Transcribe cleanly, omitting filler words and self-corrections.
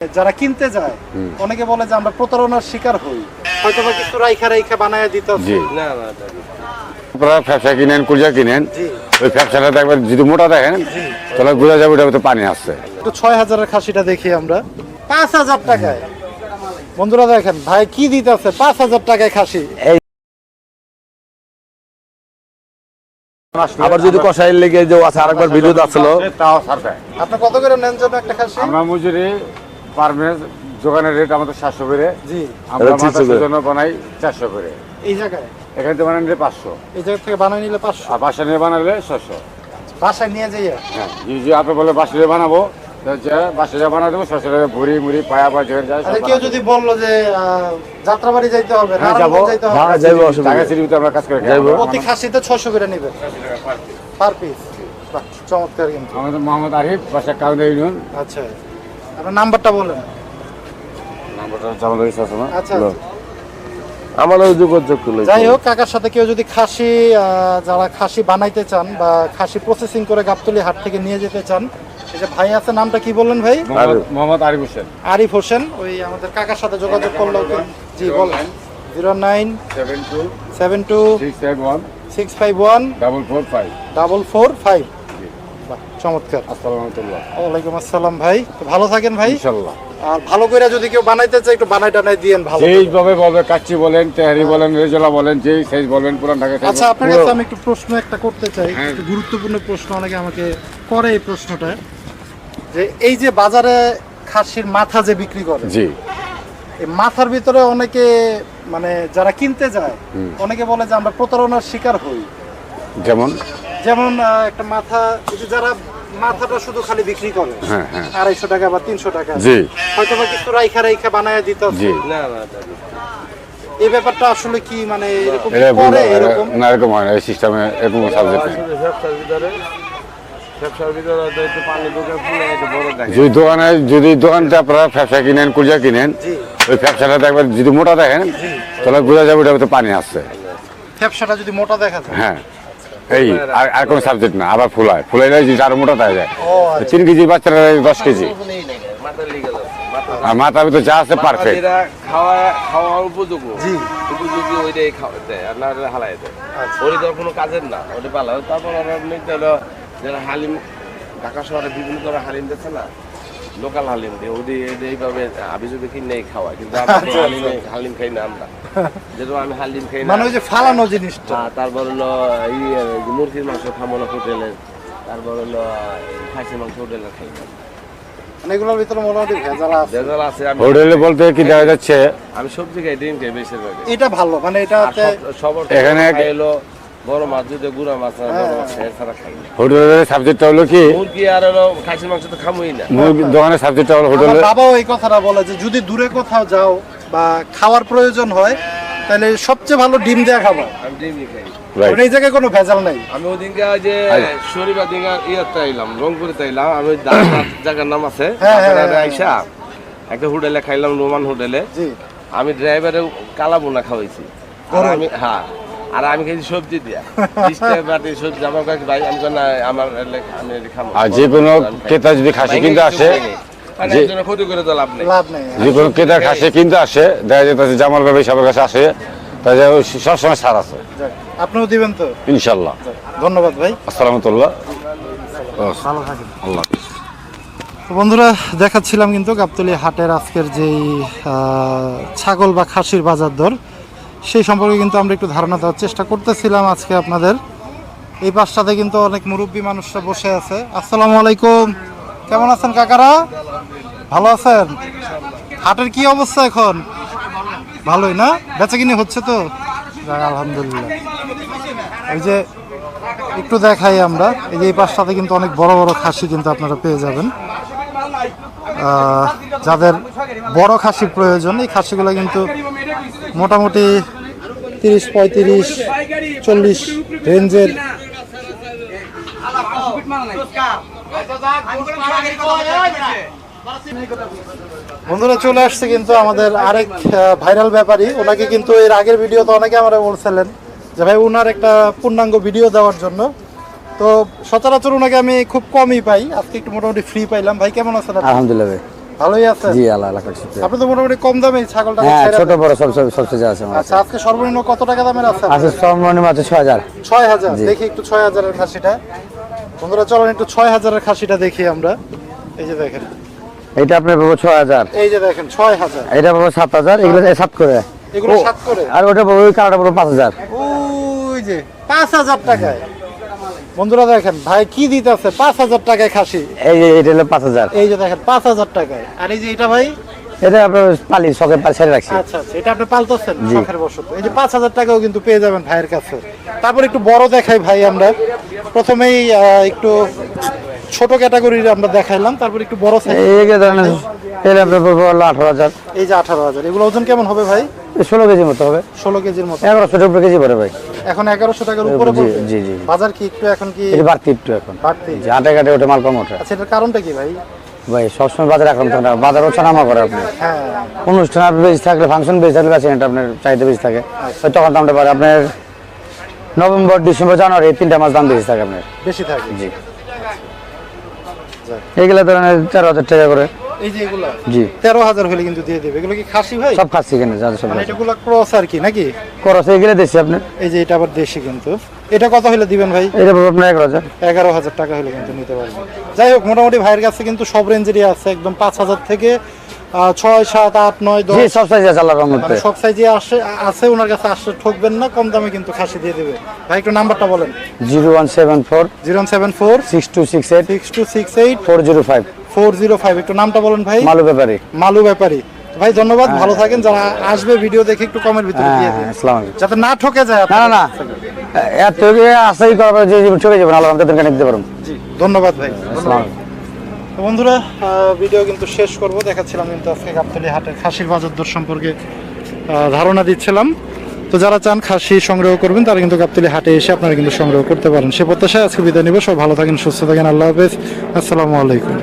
যারা কিনতে যায় অনেকে বলে যে আমরা প্রতারণার শিকার হই, হয়তো বা কিছু রাইখা বানায় দিতে হবে। না না আপনারা ফ্যাপসা কিনেন, কুলজা কিনেন, ওই ফ্যাপসাটা একবার যদি মোটা দেখেন তাহলে বোঝা যাবে ওটার ভিতরে পানি আসছে। একটু ৬,০০০-এর খাসিটা দেখি আমরা ৫,০০০ টাকায়। বন্ধুরা দেখেন ভাই কি দিতেছে, ৫,০০০ টাকায় খাসি। আবার যদি কষাইয়ের লেগে যে আছে আরেকবার ভিডিও আসলো তাও ছাড়বে। আপনি কত করে নেন জন্য একটা খাসি? আমরা মজুরি পার মিনিট দোকানের রেট আমাদের ৭০০ করে, জি। আমরা মাথার জন্য বানাই ৪০০ করে। এই জায়গায় এখান থেকে বানাই নিলে ৫০০, এই জায়গা থেকে বানাই নিলে ৫০০, আর বাসা নিয়ে বানালে ৬০০। বাসায় নিয়ে যাইয়া? হ্যাঁ, যে আপনি বলে বাসা নিয়ে বানাবো, বাসা বানা দেবো ৬০০ টাকা ভুড়ি মুড়ি পায়া পা যেখানে যায়। আচ্ছা, কেউ যদি বললো যে যাত্রাবাড়ি যাইতে হবে, হ্যাঁ, যাবো, যাইতে হবে, হ্যাঁ যাইবো, টাকা সিরিতে আমরা কাজ করে যাইবো। প্রতি খাসিতে ৬০০ করে নেবেন পার পিস। চমৎকার কিন্তু। আমাদের মোহাম্মদ আরিফ, বাসা কাউন্ডা ইউনিয়ন। আচ্ছা, আপনার নাম্বারটা বলেন। নাম্বারটা আমাদের কাছে আছে না? আচ্ছা, আমারও যোগাযোগ করলো। যাই হোক, কাকার সাথে কেউ যদি খাসি যারা খাসি বানাইতে চান বা খাসি প্রসেসিং করে গাবতলী হাট থেকে নিয়ে যেতে চান, এই যে ভাই আছে, নামটা কি বললেন ভাই? মোহাম্মদ আরিফ হোসেন। আরিফ হোসেন। ওই আমাদের কাকার সাথে যোগাযোগ করলেও জি বলেন। 0972 651 চমৎকার। ওয়ালাইকুম আসসালাম ভাই, ভালো থাকেন ভাই ইনশাআল্লাহ। আর ভালো করে যদি কেউ বানাইতে চায় একটু বানাই টানাই দিয়েন ভালো। যেইভাবে বলবে, কাচ্চি বলেন, তেহারি বলেন, রেজলা বলেন, যেই সাইজ বলবেন পুরান ঢাকা। আচ্ছা, আপনার কাছে আমি একটু প্রশ্ন একটা করতে চাই, একটু গুরুত্বপূর্ণ প্রশ্ন, অনেকে আমাকে করে এই প্রশ্নটা, যে এই যে বাজারে খাসির মাথা যে বিক্রি করে, জি, এই মাথার ভিতরে অনেকে মানে যারা কিনতে যায় অনেকে বলে যে আমরা প্রতারণার শিকার হই। যেমন একটা মাথা, এই যে যারা মাথাটা শুধু খালি বিক্রি করে ২৫০ টাকা বা ৩০০ টাকা, হয়তো বা কিছু রাইখা বানায় দিতে হবে। না না এই ব্যাপারটা আসলে কি মানে এরকম করে? এরকম না, এরকম হয় না, এই সিস্টেমে এরকম সাবজেক্ট নেই। যদি দোকানটা আপনারা ফ্যাপসা কিনেন, কুলজা কিনেন, ওই ফ্যাপসাটা একবার যদি মোটা দেখেন তাহলে বোঝা যাবে ওটার ভিতরে পানি আসছে। ফ্যাপসাটা যদি মোটা দেখা যায়, হ্যাঁ, এই আর কোনো সাবজেক্ট না। আবার ফুলাইলে যদি আরো মোটা দেখা যায়, 3 কেজি বাচ্চারা 10 কেজি, আর মাথার ভিতরে যা আছে পারফেক্ট। খাওয়া উপযোগী ওইটাই খাওয়াতে আর না হালাই দেয়, ওই তো কোনো কাজের না, ওটা পালা। তারপর নিতে হলো যারা হালিম, ঢাকা শহরে বিভিন্ন ধরনের হালিম দিচ্ছে না, লোকাল হালিম দিয়ে ওদের এইভাবে আমি যদি কিনে খাওয়াই, কিন্তু হালিম খাই না আমরা, যেরকম আমি হালিম খাই না, মানে ওই যে ফালানো জিনিসটা। তারপর হলো মুরগির মাংস খাবো না হোটেলের, তারপর হলো খাসির মাংস হোটেলের খাই না, মানে এগুলোর ভিতরে মোটামুটি ভেজাল আছে। ভেজাল আছে। হোটেলে বলতে কি দেখা যাচ্ছে, আমি সবজি খাই, ডিম খাই বেশিরভাগ। এটা ভালো, মানে এটাতে সবার এখানে এলো বড় মাছ, যদি গুঁড়া মাছ বড় মাছ এছাড়া খাই না। হোটেলের সাবজেক্টটা হলো কি, মুরগি আর হলো খাসির মাংস তো খামোই না। দোকানের সাবজেক্টটা হলো আমার হোটেলে। বাবাও এই কথাটা বলে যে যদি দূরে কোথাও যাও বা খাওয়ার প্রয়োজন হয় তাহলে সবচেয়ে ভালো ডিম দেয়া খাবার। আমি ডিমই খাই, এই জায়গায় কোনো ভেজাল নাই। আমি ওদিনকে যে শনিবার দিন ইয়েতে আইলাম, রংপুরে আইলাম, আমি জায়গার নাম আছে আইসা একটা হোটেলে খাইলাম, রোমান হোটেলে। আমি ড্রাইভারে কালা বোনা খাওয়াইছি, আর আমি আর আমি খেয়েছি সবজি দিয়া, সবজি। আমার কাছে ভাই আমি আমার আমি খাবো। আর যে কোনো ক্রেতা যদি খাসি কিনতে আসে, ক্ষতি করে তো লাভ নেই। যে কোনো ক্রেতা খাসি কিনতে আসে, দেখা যেতেছে জামাল ভাই সবার কাছে আসে, তাহলে সবসময় ছাড় আছে। আপনিও দিবেন তো? ইনশাল্লাহ। ধন্যবাদ ভাই। আসসালামু আলাইকুম। ভালো থাকেন। আল্লাহ। তো বন্ধুরা, দেখাচ্ছিলাম কিন্তু গাবতলী হাটের আজকের যেই ছাগল বা খাসির বাজার দর, সেই সম্পর্কে কিন্তু আমরা একটু ধারণা দেওয়ার চেষ্টা করতেছিলাম আজকে আপনাদের। এই পাশটাতে কিন্তু অনেক মুরব্বী মানুষরা বসে আছে। আসসালামু আলাইকুম, কেমন আছেন কাকারা? ভালো আছেন? হাটের কি অবস্থা এখন? ভালোই না? বেচাকিনি হচ্ছে তো? আলহামদুলিল্লাহ। এই যে একটু দেখাই আমরা, এই যে এই পাশটাতে কিন্তু অনেক বড় বড় খাসি কিন্তু আপনারা পেয়ে যাবেন। যাদের বড় খাসির প্রয়োজন, এই খাসিগুলো কিন্তু মোটামুটি 30, 35, 40 রেঞ্জের। বন্ধুরা, চলে আসছে কিন্তু আমাদের আরেক ভাইরাল ব্যাপারী। ওনাকে কিন্তু এর আগের ভিডিওতে অনেকে আমরা বলছিলেন যে ভাই ওনার একটা পূর্ণাঙ্গ ভিডিও দেওয়ার জন্য, তো সচরাচর ওনাকে আমি খুব কমই পাই, আজকে একটু মোটামুটি ফ্রি পাইলাম। ভাই কেমন আছেন? আলহামদুলিল্লাহ ভাই। ভালোই আছেন? জি আল্লাহ আল্লাহ করছে। আপনি তো মোটামুটি কম দামে ছাগলটা হ্যাঁ ছেড়ে ছোট দেন। বড় সব সব সাইজ আছে আমার আচ্ছা আজকে সর্বনিম্ন কত টাকা দামের আছে? আছে সর্বনিম্ন আছে 6000। 6000। দেখি একটু 6000 এর খাসিটা। বন্ধুরা চলেন একটু 6000 এর খাসিটা দেখি আমরা। এই যে দেখেন, এটা আপনার পাবো 6000, এই যে দেখেন 6000। এটা পাবো 7000, এগুলো 7 করে। এগুলো 7 করে। আর ওটা পাবো ওই কালারটা পাবো 5000। ওই যে 5000 টাকায়। বন্ধুরা দেখেন ভাই কি দিতেছে 5000 টাকায় খাসি। এই যে এটা হলো 5000। এই যে দেখেন 5000 টাকায়। আর এই যে এটা ভাই, এটা আপনার পালি শখে ছেড়ে রাখছি। আচ্ছা আচ্ছা, এটা আপনি পালতেছেন শখের বশত। এই যে 5000 টাকাও কিন্তু পেয়ে যাবেন ভাইয়ের কাছে। তারপর একটু বড় দেখাই ভাই আমরা। প্রথমেই একটু ছোট ক্যাটাগরির আমরা দেখাইলাম, তারপর একটু বড় সাইজ। এই ধরনের এটা আপনার পাবো 18000। এই যে 18000। এগুলো ওজন কেমন হবে ভাই? 16 কেজির মতো হবে। 16 কেজির মতো। 1100 টাকা কেজি পড়ে ভাই। এখন 1100 টাকার উপরে জি পড়বে? জি জি। বাজার কি একটু এখন কি এটা বাড়তি একটু এখন বাড়তি? জি, হাটে ঘাটে ওঠে মাল কম ওঠে আচ্ছা, এটার কারণটা কি ভাই? ভাই সবসময় বাজারে এখন তো না, বাজার ওঠা নামা করে আপনি। হ্যাঁ অনুষ্ঠান আপনি বেশি থাকলে, ফাংশন বেশি থাকলে বেশি এটা আপনার চাহিদা বেশি থাকে, ওই তখন দামটা পারে আপনার নভেম্বর ডিসেম্বর জানুয়ারি এই 3টা মাস দাম বেশি থাকে আপনার। বেশি থাকে। জি এইগুলা ধরনের 4000 টাকা করে। এই যে এগুলা জি 13000 হলে কিন্তু দিয়ে দেবে। এগুলো কি খাসি ভাই? সব খাচ্ছি কিনে যাদের সব মানে এটাগুলো ক্রস আর কি নাকি? খরচ এইগুলো দিচ্ছি আপনার। এই যে এটা আবার দেশি কিন্তু। এটা কত হলে দিবেন ভাই? এটা পাবো আপনার 11000। 11000 টাকা হলে কিন্তু নিতে পারবেন। যাই হোক মোটামুটি ভাইয়ের কাছে কিন্তু সব রেঞ্জেরই আছে, একদম 5000 থেকে 6, 7, 8, 9, 10 জি সব সাইজ আছে আল্লাহর রহমতে। মানে সব সাইজে আছে। ওনার কাছে আসলে ঠকবেন না, কম দামে কিন্তু খাসি দিয়ে দেবে। ভাই একটু নাম্বারটা বলেন। 0174 074 6268 6268 405। 405। একটু নামটা বলেন ভাই। মালু ব্যাপারী। মালু ব্যাপারী। ভাই ধন্যবাদ, ভালো থাকেন। যারা আসবে ভিডিও দেখে একটু কমের ভিতরে দিয়ে দিন, আসসালামু আলাইকুম। যাতে না ঠকে যায় না আপনারা। না না এত আশাই করা যে চলে যাবেন আল্লাহ আমাদের কাছে নিতে পারুন। জি ধন্যবাদ ভাই। আসসালামু আলাইকুম। তো বন্ধুরা ভিডিও কিন্তু শেষ করব। দেখাচ্ছিলাম কিন্তু আজকে গাবতলী হাটের খাসির বাজার দর সম্পর্কে ধারণা দিচ্ছিলাম। তো যারা চান খাসি সংগ্রহ করবেন তারা কিন্তু গাবতলী হাটে এসে আপনারা কিন্তু সংগ্রহ করতে পারেন। সে প্রত্যাশায় আজকে বিদায় নিব। সব ভালো থাকেন, সুস্থ থাকেন। আল্লাহ হাফেজ। আসসালামু আলাইকুম।